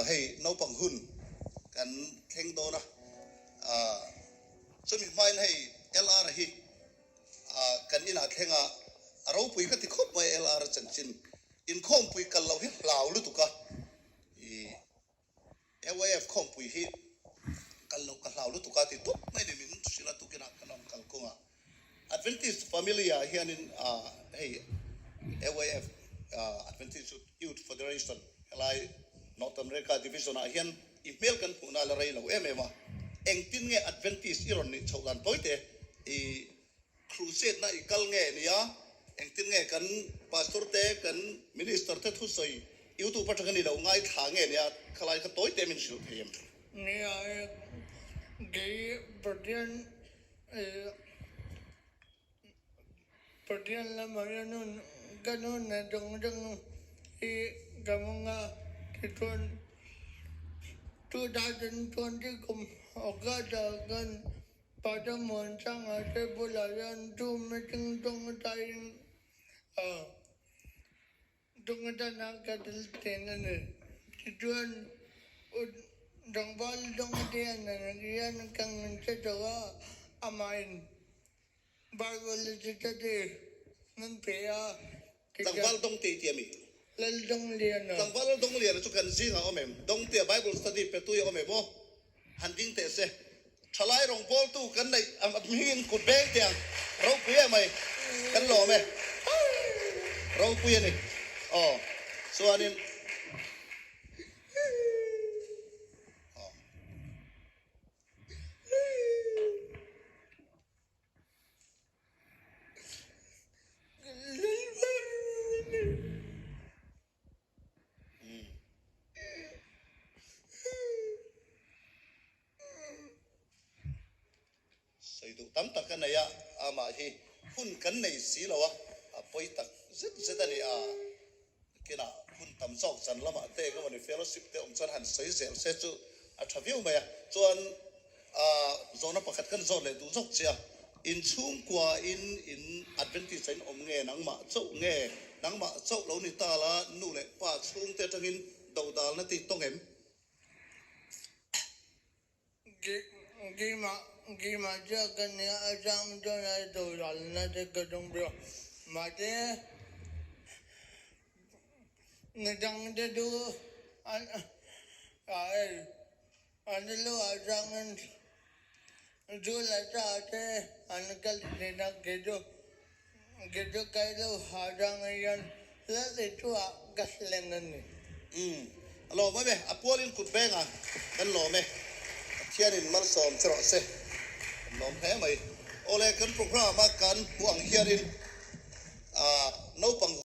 hey no pang hun kan kheng do na so mi mai hey LR hi kan ina khenga aro pui ka ti khop mai LR chan chin in khom pui kal lo hi lau lu tu ka i AYF khom pui hi kal lo ka lau lu tu ka ti tu mai de min sila tu kina kanom kal konga Adventist familia hian in hey AYF Adventist Youth Federation lai North America Division a hian email kan puna la rei lo emema engtin nge Adventist iron ni cholan toite i crusade na ikal nge nia engtin nge kan pastor te kan minister te thu soi YouTube pathakan ni lo ngai tha nge nia khalai ka toite min sil them ni ai gay Perdian la marianun ganun na dong i gamunga kitun 2020 kum ogada gan pada moncang ate bulayan tu meeting dong tain dong dana kadal tenane kitun dong bal dong dia na gian kang sedawa amain Bible tadi nanpea tangwal dong te tiami lal dong lian tangwal dong lian chu kan zi nga omem dong te Bible study pe tu omem mo handing te se thalai rong bol tu kan nei am hin kut beng tiang ro puya mai kan lo me ro puya ni so anin itu tam tak kan ya ama hi hun kan nei si lawa poi tak zet zet ani kina hun tam sok chan lama te ka mani fellowship te chan han sei zel se chu thaviu ma ya chuan zona pakhat kan zon le du jok chia in chung kwa in Adventist in nge nang ma chau lo ni ta la nu le pa chung te tangin do dal na ti tong em Gima jagan ya ajang dona itu lalna de gedung bro mate ngedang de du lu ajangan du la te kal dina gedo kai lu ajang yan la itu gaslengan ni lo ma be apolin kut benga kan lo me hianin mal som chro se nom he mai ole kan program kan huang hianin no pang